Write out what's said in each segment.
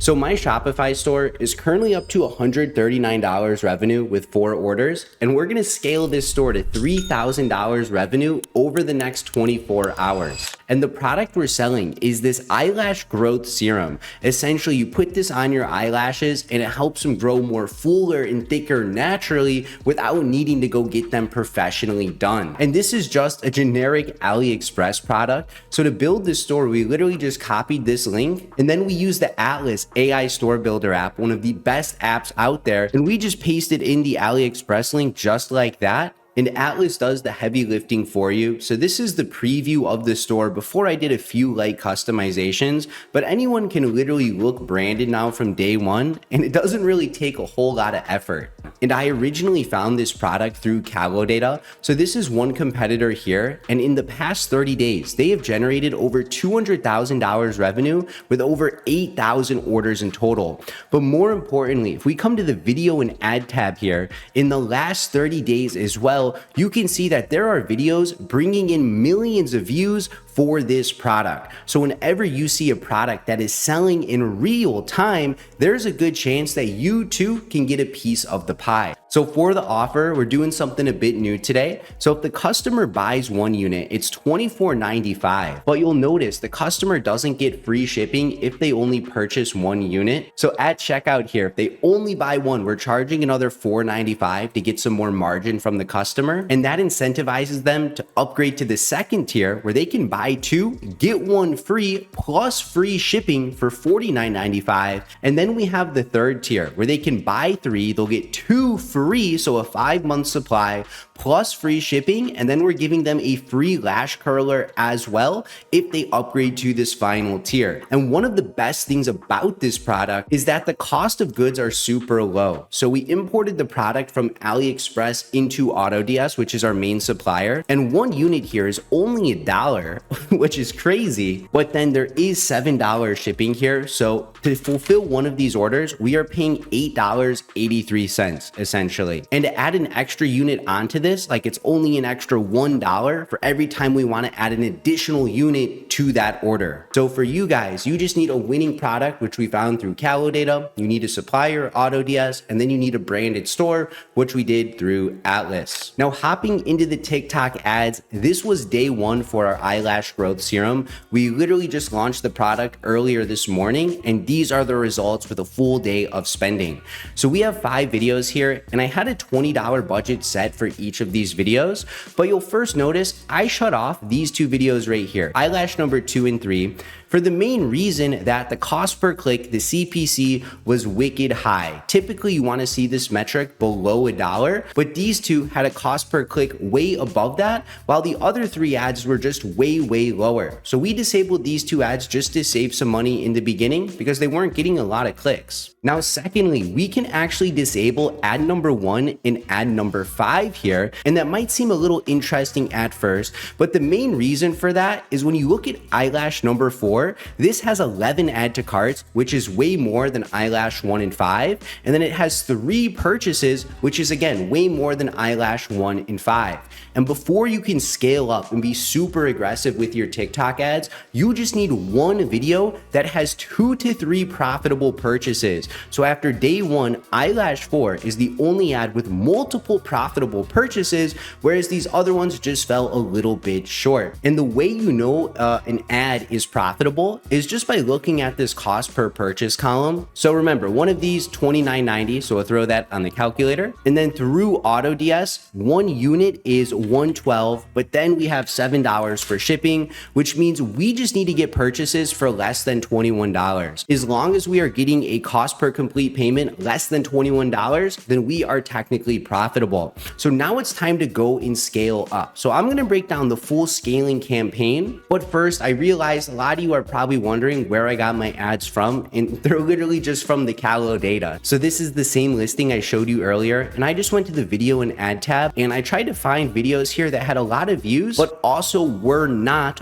So my Shopify store is currently up to $139 revenue with 4 orders, and we're gonna scale this store to $3,000 revenue over the next 24 hours. And the product we're selling is this eyelash growth serum. Essentially, you put this on your eyelashes and it helps them grow more fuller and thicker naturally without needing to go get them professionally done. And this is just a generic AliExpress product. So to build this store, we literally just copied this link and then we use the Atlas AI store builder app, one of the best apps out there, and we just pasted in the AliExpress link just like that. And Atlas does the heavy lifting for you. So this is the preview of the store before I did a few light customizations, but anyone can literally look branded now from day one, and it doesn't really take a whole lot of effort. And I originally found this product through Data. So this is one competitor here, and in the past 30 days, they have generated over $200,000 revenue with over 8,000 orders in total. But more importantly, if we come to the video and ad tab here, in the last 30 days as well, you can see that there are videos bringing in millions of views for this product. So whenever you see a product that is selling in real time, there's a good chance that you too can get a piece of the pie. So for the offer, we're doing something a bit new today. So if the customer buys 1 unit, it's $24.95, but you'll notice the customer doesn't get free shipping if they only purchase 1 unit. So at checkout here, if they only buy 1, we're charging another $4.95 to get some more margin from the customer. And that incentivizes them to upgrade to the second tier where they can buy 2, get 1 free plus free shipping for $49.95. And then we have the third tier where they can buy 3, they'll get 2 free, so a 5-month supply plus free shipping, and then we're giving them a free lash curler as well if they upgrade to this final tier. And one of the best things about this product is that the cost of goods are super low. So we imported the product from AliExpress into AutoDS, which is our main supplier, and 1 unit here is only $1, which is crazy, but then there is $7 shipping here. So to fulfill one of these orders, we are paying $8.83 essentially. And to add an extra unit onto this, like it's only an extra $1 for every time we want to add an additional unit to that order. So for you guys, you just need a winning product, which we found through Data. You need a supplier, AutoDS, and then you need a branded store, which we did through Atlas. Now hopping into the TikTok ads, this was day 1 for our eyelash growth serum. We literally just launched the product earlier this morning, and these are the results for the full day of spending. So we have 5 videos here, and I had a $20 budget set for each of these videos, but you'll first notice I shut off these 2 videos right here, eyelash number 2 and 3, for the main reason that the cost per click, the CPC, was wicked high. Typically, you want to see this metric below $1, but these 2 had a cost per click way above that, while the other 3 ads were just way lower. So we disabled these 2 ads just to save some money in the beginning because they weren't getting a lot of clicks. Now, secondly, we can actually disable ad number 1 and ad number 5 here, and that might seem a little interesting at first, but the main reason for that is when you look at eyelash number 4, this has 11 add to carts, which is way more than eyelash 1 and 5, and then it has 3 purchases, which is again way more than eyelash 1 and 5. And before you can scale up and be super aggressive with your TikTok ads, you just need 1 video that has 2 to 3 profitable purchases. So after day 1, eyelash 4 is the only ad with multiple profitable purchases, whereas these other ones just fell a little bit short. And the way you know an ad is profitable is just by looking at this cost per purchase column. So remember, one of these $29.90, so I'll throw that on the calculator. And then through AutoDS, 1 unit is $112, but then we have $7 for shipping, which means we just need to get purchases for less than $21. As long as we are getting a cost per complete payment less than $21, then we are technically profitable. So now it's time to go and scale up. So I'm going to break down the full scaling campaign, but first I realized a lot of you are probably wondering where I got my ads from, and they're literally just from the Data. So this is the same listing I showed you earlier, and I just went to the video and ad tab, and I tried to find videos here that had a lot of views, but also were not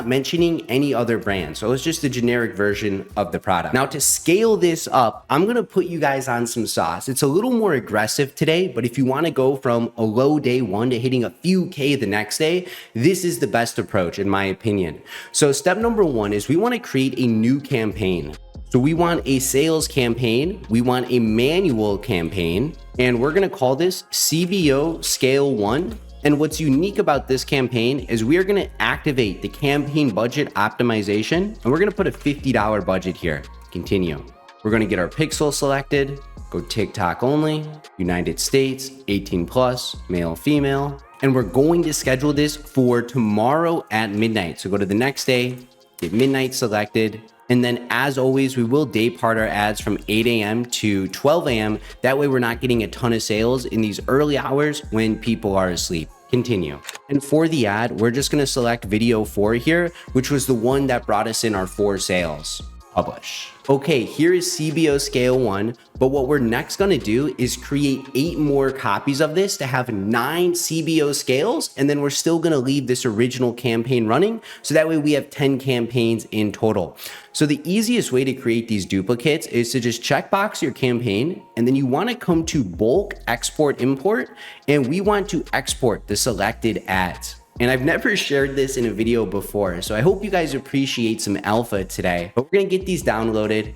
mentioning any other brand. So it's just a generic version of the product. Now to scale this up, I'm gonna put you guys on some sauce. It's a little more aggressive today, but if you wanna go from a low day 1 to hitting a few K the next day, this is the best approach in my opinion. So step number 1 is we wanna create a new campaign. So we want a sales campaign, we want a manual campaign, and we're gonna call this CBO Scale 1. And what's unique about this campaign is we are gonna activate the campaign budget optimization, and we're gonna put a $50 budget here. Continue. We're gonna get our pixel selected, go TikTok only, United States, 18 plus, male, female, and we're going to schedule this for tomorrow at midnight. So go to the next day, get midnight selected, and then as always, we will day part our ads from 8 a.m. to 12 a.m. That way we're not getting a ton of sales in these early hours when people are asleep. Continue. And for the ad, we're just gonna select video 4 here, which was the one that brought us in our 4 sales. Publish. Okay, here is CBO Scale 1, but what we're next gonna do is create 8 more copies of this to have 9 CBO scales, and then we're still gonna leave this original campaign running, so that way we have 10 campaigns in total. So the easiest way to create these duplicates is to just checkbox your campaign, and then you wanna come to bulk export import, and we want to export the selected ads. And I've never shared this in a video before, so I hope you guys appreciate some alpha today. But we're gonna get these downloaded,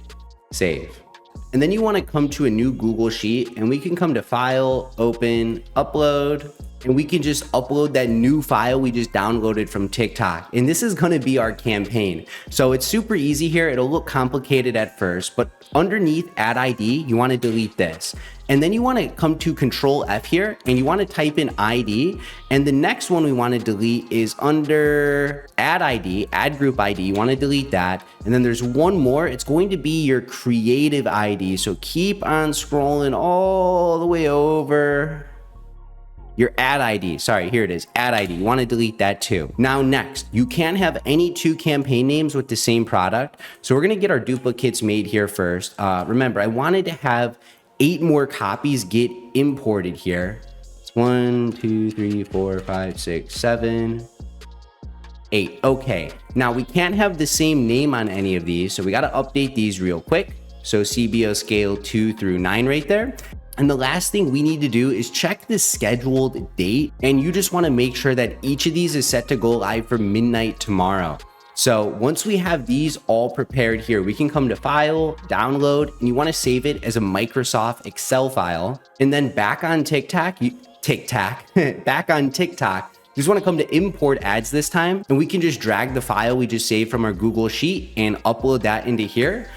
save. And then you wanna come to a new Google Sheet, and we can come to File, Open, Upload, and we can just upload that new file we just downloaded from TikTok. And this is gonna be our campaign. So it's super easy here. It'll look complicated at first, but underneath Ad ID, you wanna delete this. And then you wanna come to Control F here, and you wanna type in ID. And the next one we wanna delete is under Ad ID, Ad Group ID. You wanna delete that. And then there's one more. It's going to be your creative ID. So keep on scrolling all the way over. Your ad ID, sorry, here it is, ad ID. You wanna delete that too. Now next, you can't have any 2 campaign names with the same product. So we're gonna get our duplicates made here first. Remember, I wanted to have 8 more copies get imported here. It's 1, 2, 3, 4, 5, 6, 7, 8. Okay, now we can't have the same name on any of these, so we gotta update these real quick. So CBO scale 2 through 9 right there. And the last thing we need to do is check the scheduled date, and you just wanna make sure that each of these is set to go live for midnight tomorrow. So once we have these all prepared here, we can come to File, Download, and you wanna save it as a Microsoft Excel file. And then back on TikTok, back on TikTok, you just wanna come to Import Ads this time, and we can just drag the file we just saved from our Google Sheet and upload that into here.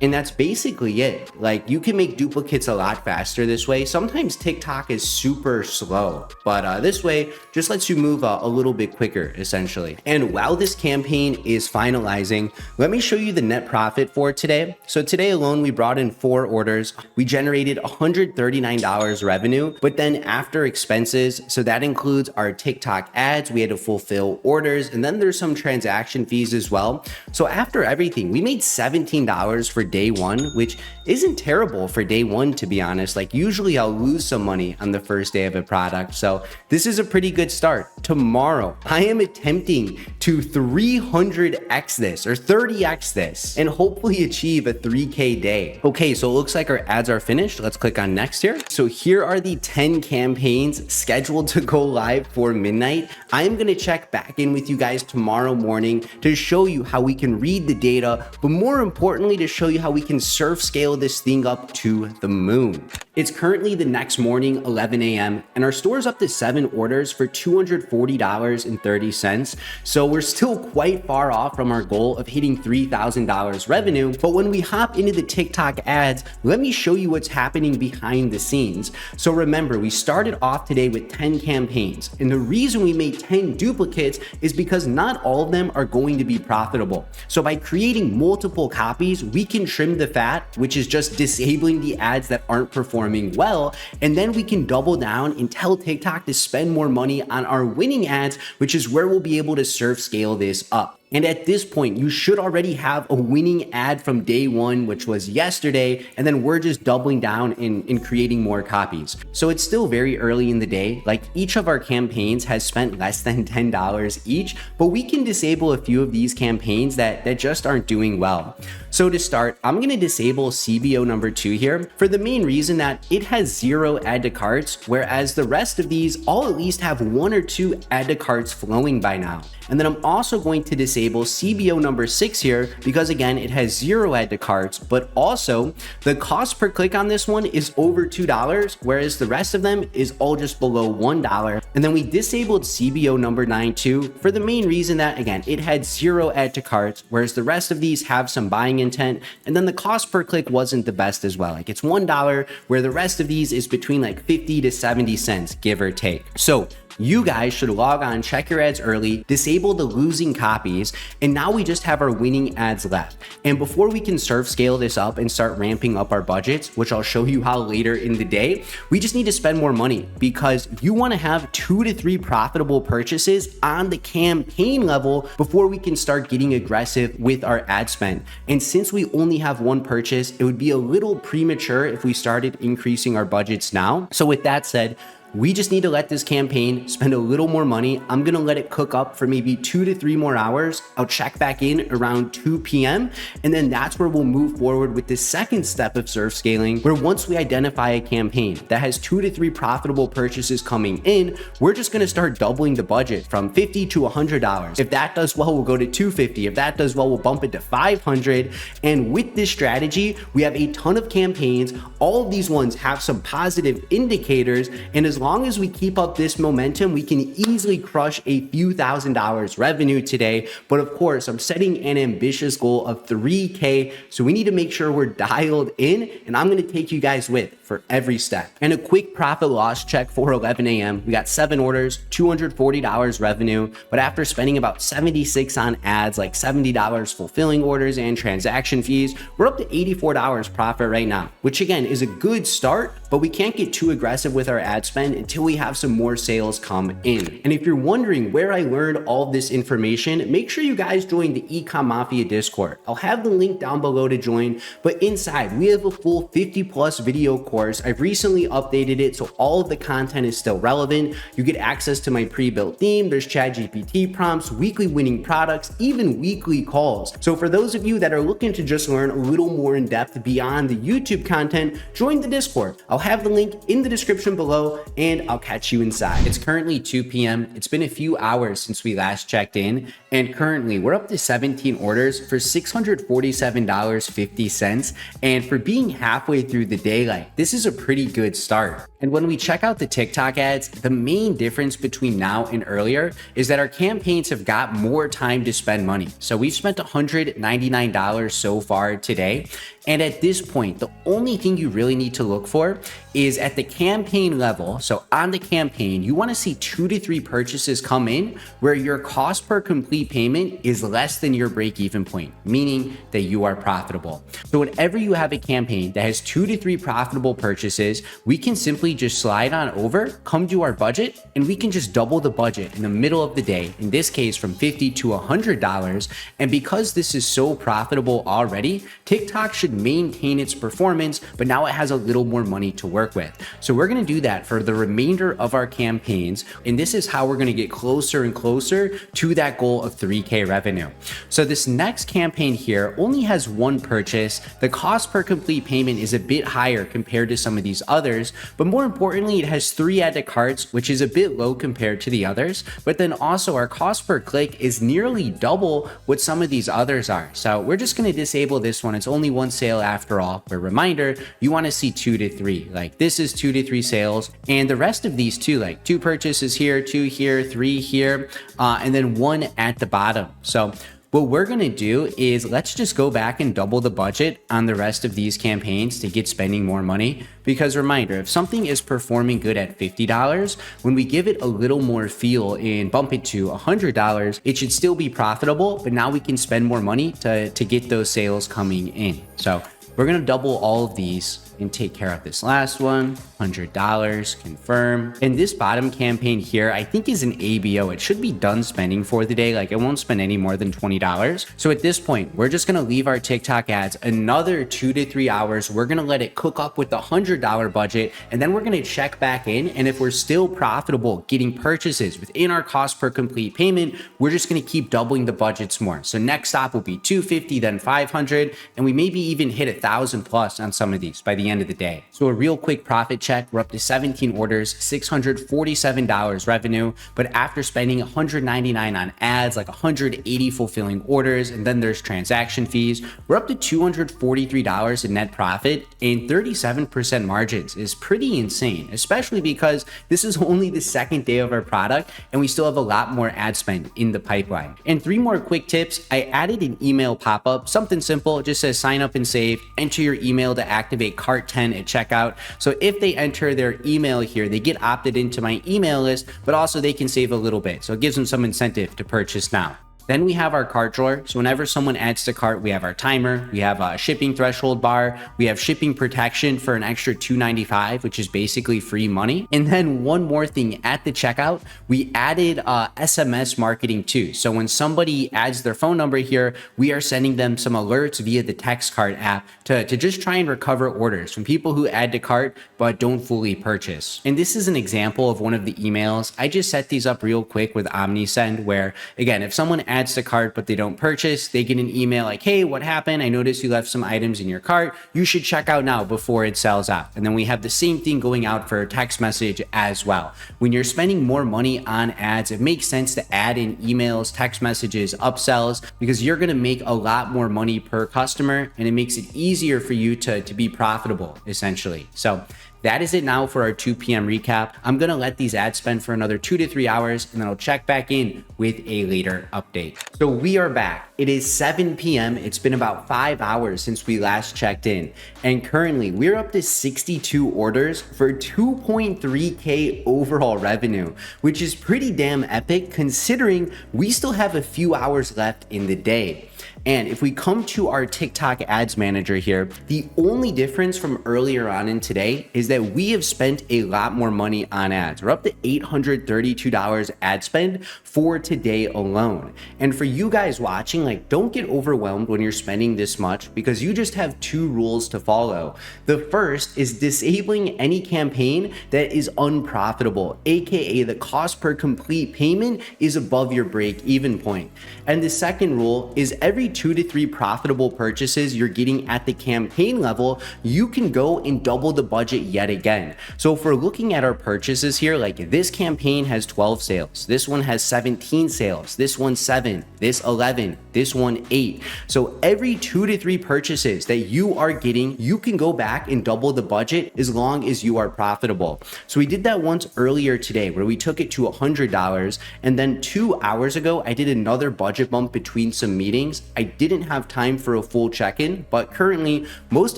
And that's basically it. Like, you can make duplicates a lot faster this way. Sometimes TikTok is super slow, but this way just lets you move a little bit quicker, essentially. And while this campaign is finalizing, let me show you the net profit for today. So today alone, we brought in 4 orders. We generated $139 revenue, but then after expenses, so that includes our TikTok ads, we had to fulfill orders, and then there's some transaction fees as well. So after everything, we made $17 for day 1, which isn't terrible for day 1, to be honest. Like, usually I'll lose some money on the first day of a product. So this is a pretty good start. Tomorrow, I am attempting to 300x this or 30x this and hopefully achieve a 3K day. Okay, so it looks like our ads are finished. Let's click on next here. So here are the 10 campaigns scheduled to go live for midnight. I am gonna check back in with you guys tomorrow morning to show you how we can read the data, but more importantly, to show you how we can surf scale this thing up to the moon. It's currently the next morning, 11 a.m., and our store is up to 7 orders for $240.30. So we're still quite far off from our goal of hitting $3,000 revenue. But when we hop into the TikTok ads, let me show you what's happening behind the scenes. So remember, we started off today with 10 campaigns, and the reason we made 10 duplicates is because not all of them are going to be profitable. So by creating multiple copies, we can trim the fat, which is just disabling the ads that aren't performing well, and then we can double down and tell TikTok to spend more money on our winning ads, which is where we'll be able to surf scale this up. And at this point, you should already have a winning ad from day 1, which was yesterday, and then we're just doubling down in creating more copies. So it's still very early in the day. Like, each of our campaigns has spent less than $10 each, but we can disable a few of these campaigns that just aren't doing well. So to start, I'm gonna disable CBO number 2 here for the main reason that it has 0 add to carts, whereas the rest of these all at least have 1 or 2 add to carts flowing by now. And then I'm also going to disable disable CBO number 6 here because again, it has 0 add to carts, but also the cost per click on this one is over $2, whereas the rest of them is all just below $1. And then we disabled CBO number 9 too for the main reason that again, it had 0 add to carts, whereas the rest of these have some buying intent. And then the cost per click wasn't the best as well. Like it's $1, where the rest of these is between like 50 to 70 cents, give or take. So you guys should log on, check your ads early, disable the losing copies, and now we just have our winning ads left. And before we can scale this up and start ramping up our budgets, which I'll show you how later in the day, we just need to spend more money because you want to have 2 to 3 profitable purchases on the campaign level before we can start getting aggressive with our ad spend. And since we only have one purchase, it would be a little premature if we started increasing our budgets now. So with that said, we just need to let this campaign spend a little more money. I'm gonna let it cook up for maybe 2 to 3 more hours. I'll check back in around 2 p.m. And then that's where we'll move forward with the second step of surf scaling, where once we identify a campaign that has 2 to 3 profitable purchases coming in, we're just gonna start doubling the budget from $50 to $100. If that does well, we'll go to $250. If that does well, we'll bump it to $500. And with this strategy, we have a ton of campaigns. All of these ones have some positive indicators. And as long as we keep up this momentum, we can easily crush a few $1,000s revenue today. But of course, I'm setting an ambitious goal of 3K. So we need to make sure we're dialed in, and I'm going to take you guys with for every step. And a quick profit loss check for 11 a.m. We got 7 orders, $240 revenue. But after spending about 76 on ads, like $70 fulfilling orders and transaction fees, we're up to $84 profit right now, which again is a good start, but we can't get too aggressive with our ad spend until we have some more sales come in. And if you're wondering where I learned all of this information, make sure you guys join the Ecom Mafia Discord. I'll have the link down below to join, but inside we have a full 50+ video course. I've recently updated it so all of the content is still relevant. You get access to my pre-built theme, there's ChatGPT prompts, weekly winning products, even weekly calls. So for those of you that are looking to just learn a little more in depth beyond the YouTube content, join the Discord. I'll have the link in the description below, and I'll catch you inside. It's currently 2 p.m. It's been a few hours since we last checked in, and currently we're up to 17 orders for $647.50. And for being halfway through the day, like this is a pretty good start. And when we check out the TikTok ads, the main difference between now and earlier is that our campaigns have got more time to spend money. So we've spent $199 so far today. And at this point, the only thing you really need to look for is at the campaign level. So on the campaign, you want to see 2 to 3 purchases come in where your cost per complete payment is less than your break-even point, meaning that you are profitable. So whenever you have a campaign that has 2 to 3 profitable purchases, we can simply just slide on over, come to our budget, and we can just double the budget in the middle of the day, in this case from $50 to $100. And because this is so profitable already, TikTok should maintain its performance, but now it has a little more money to work with. So we're going to do that for the remainder of our campaigns. And this is how we're going to get closer and closer to that goal of 3K revenue. So this next campaign here only has 1 purchase. The cost per complete payment is a bit higher compared to some of these others, but more importantly, it has 3 add to carts, which is a bit low compared to the others. But then also our cost per click is nearly double what some of these others are. So we're just going to disable this one. It's only 1 sale after all. But reminder, you want to see 2 to 3. Like this is 2 to 3 sales, and the rest of these too, like 2 purchases here, 2 here, 3 here, and then 1 at the bottom. So what we're going to do is let's just go back and double the budget on the rest of these campaigns to get spending more money. Because reminder, if something is performing good at $50, when we give it a little more fuel and bump it to $100, it should still be profitable, but now we can spend more money to get those sales coming in. So we're going to double all of these and take care of this last one. $100, confirm. And this bottom campaign here, I think is an ABO. It should be done spending for the day. Like it won't spend any more than $20. So at this point, we're just gonna leave our TikTok ads another 2 to 3 hours. We're gonna let it cook up with the $100 budget, and then we're gonna check back in. And if we're still profitable getting purchases within our cost per complete payment, we're just gonna keep doubling the budgets more. So next stop will be $250, then $500, and we maybe even hit $1,000+ on some of these by the end of the day. So a real quick profit check, we're up to 17 orders, $647 revenue, but after spending $199 on ads, like 180 fulfilling orders, and then there's transaction fees, we're up to $243 in net profit, and 37% margins is pretty insane, especially because this is only the second day of our product and we still have a lot more ad spend in the pipeline. And 3 more quick tips. I added an email pop-up, something simple. It just says sign up and save, enter your email to activate cart 10 at checkout. So if they enter their email here, they get opted into my email list, but also they can save a little bit. So it gives them some incentive to purchase now. Then we have our cart drawer. So whenever someone adds to cart, we have our timer, we have a shipping threshold bar, we have shipping protection for an extra $2.95, which is basically free money. And then one more thing at the checkout, we added SMS marketing too. So when somebody adds their phone number here, we are sending them some alerts via the text cart app to just try and recover orders from people who add to cart but don't fully purchase. And this is an example of one of the emails. I just set these up real quick with OmniSend, where again, if someone adds to cart but they don't purchase, they get an email like, hey, what happened? I noticed you left some items in your cart. You should check out now before it sells out. And then we have the same thing going out for a text message as well. When you're spending more money on ads, it makes sense to add in emails, text messages, upsells, because you're going to make a lot more money per customer and it makes it easier for you to be profitable essentially. So that is it now for our 2 p.m. recap. I'm going to let these ads spend for another 2 to 3 hours and then I'll check back in with a later update. So we are back. It is 7 p.m. It's been about 5 hours since we last checked in. And currently we're up to 62 orders for 2.3K overall revenue, which is pretty damn epic considering we still have a few hours left in the day. And if we come to our TikTok ads manager here, the only difference from earlier on in today is that we have spent a lot more money on ads. We're up to $832 ad spend for today alone. And for you guys watching, like, don't get overwhelmed when you're spending this much because you just have 2 rules to follow. The first is disabling any campaign that is unprofitable, aka the cost per complete payment is above your break-even point. And the second rule is every 2 to 3 profitable purchases you're getting at the campaign level, you can go and double the budget yet again. So if we're looking at our purchases here, like this campaign has 12 sales, this one has 17 sales, this one 7, this 11, this one 8. So every 2 to 3 purchases that you are getting, you can go back and double the budget as long as you are profitable. So we did that once earlier today where we took it to $100, and then 2 hours ago I did another budget bump between some meetings. I didn't have time for a full check-in, but currently most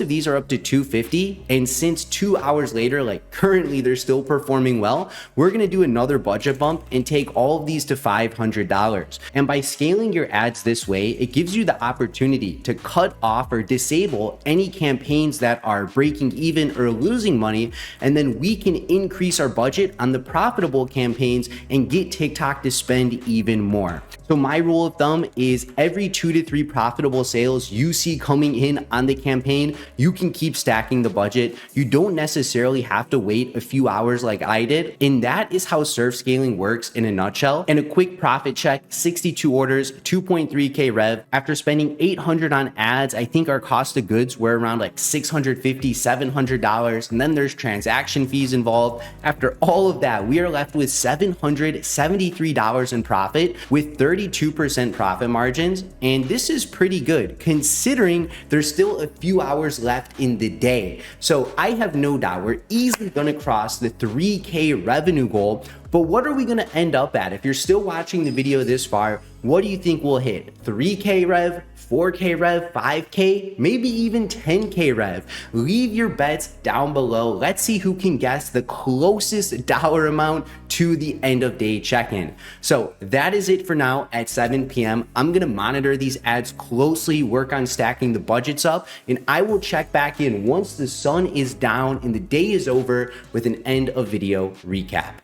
of these are up to $250, and since 2 hours later, like currently they're still performing well, we're gonna do another budget bump and take all of these to $500. And by scaling your ads this way, it gives you the opportunity to cut off or disable any campaigns that are breaking even or losing money, and then we can increase our budget on the profitable campaigns and get TikTok to spend even more. So my rule of thumb is every 2 to 3 profitable sales you see coming in on the campaign, you can keep stacking the budget. You don't necessarily have to wait a few hours like I did. And that is how surf scaling works in a nutshell. And a quick profit check, 62 orders, 2.3K rev. After spending $800 on ads, I think our cost of goods were around like $650, $700. And then there's transaction fees involved. After all of that, we are left with $773 in profit with 32% profit margins. And this is pretty good considering there's still a few hours left in the day. So I have no doubt we're easily gonna cross the 3K revenue goal. But what are we gonna end up at? If you're still watching the video this far, what do you think we'll hit? 3K rev, 4K rev, 5K, maybe even 10K rev? Leave your bets down below. Let's see who can guess the closest dollar amount to the end of day check-in. So that is it for now at 7 p.m. I'm gonna monitor these ads closely, work on stacking the budgets up, and I will check back in once the sun is down and the day is over with an end of video recap.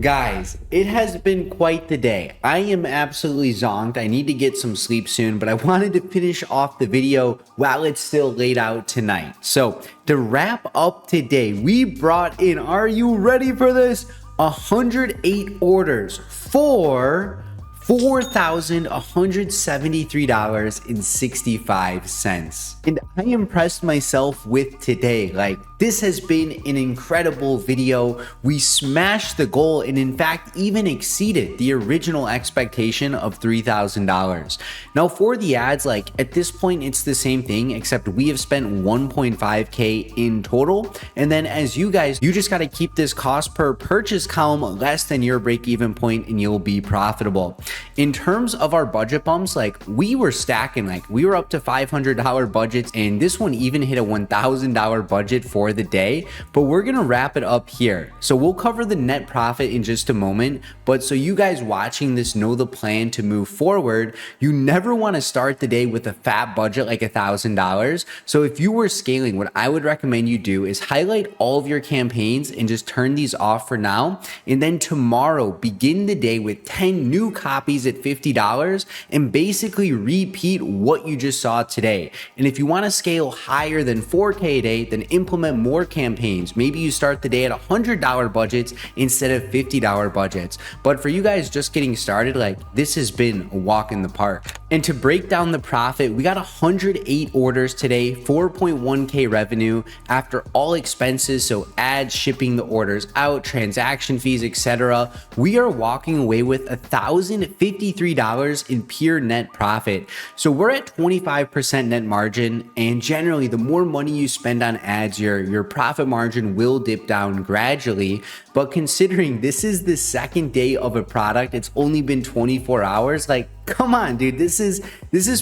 Guys, it has been quite the day. I am absolutely zonked. I need to get some sleep soon, but I wanted to finish off the video while it's still laid out tonight. So to wrap up today, we brought in, are you ready for this? 108 orders for $4,173.65. And I impressed myself with today. Like, this has been an incredible video. We smashed the goal and in fact even exceeded the original expectation of $3,000. Now for the ads, like at this point it's the same thing, except we have spent 1.5K in total. And then as you guys, you just got to keep this cost per purchase column less than your break-even point and you'll be profitable. In terms of our budget bumps, like we were stacking, like we were up to $500 budgets, and this one even hit a $1,000 budget for the day. But we're gonna wrap it up here. So we'll cover the net profit in just a moment, but so you guys watching this know the plan to move forward, you never want to start the day with a fat budget like $1,000. So if you were scaling, what I would recommend you do is highlight all of your campaigns and just turn these off for now, and then tomorrow begin the day with 10 new copies at $50 and basically repeat what you just saw today. And if you want to scale higher than 4K a day, then implement more campaigns. Maybe you start the day at $100 budgets instead of $50 budgets. But for you guys just getting started, like this has been a walk in the park. And to break down the profit, we got 108 orders today, 4.1K revenue after all expenses, so ads, shipping the orders out, transaction fees, etc. We are walking away with $1,053 in pure net profit. So we're at 25% net margin, and generally the more money you spend on ads, your profit margin will dip down gradually. But considering this is the second day of a product, it's only been 24 hours, like come on, dude, this is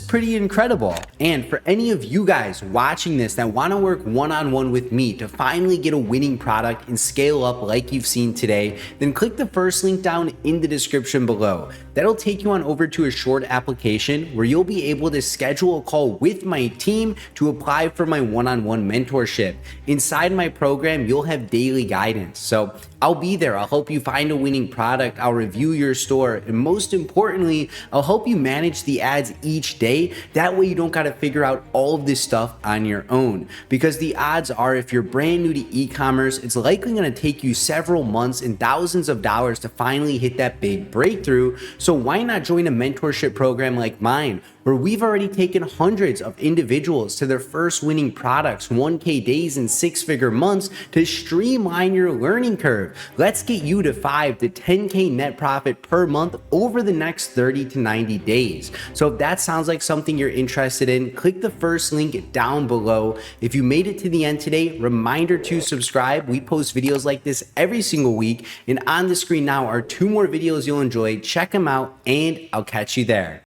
pretty incredible. And for any of you guys watching this that want to work one-on-one with me to finally get a winning product and scale up like you've seen today, then click the first link down in the description below. That'll take you on over to a short application where you'll be able to schedule a call with my team to apply for my one-on-one mentorship. Inside my program, you'll have daily guidance. So I'll be there. I'll help you find a winning product. I'll review your store. And most importantly, I'll help you manage the ads each day. That way you don't got to figure out all of this stuff on your own. Because the odds are, if you're brand new to e-commerce, it's likely going to take you several months and thousands of dollars to finally hit that big breakthrough. So why not join a mentorship program like mine, where we've already taken hundreds of individuals to their first winning products, 1K days and 6-figure months to streamline your learning curve. Let's get you to 5 to 10K net profit per month over the next 30 to 90 days. So if that sounds like something you're interested in, click the first link down below. If you made it to the end today, reminder to subscribe. We post videos like this every single week, and on the screen now are 2 more videos you'll enjoy. Check them out, and I'll catch you there.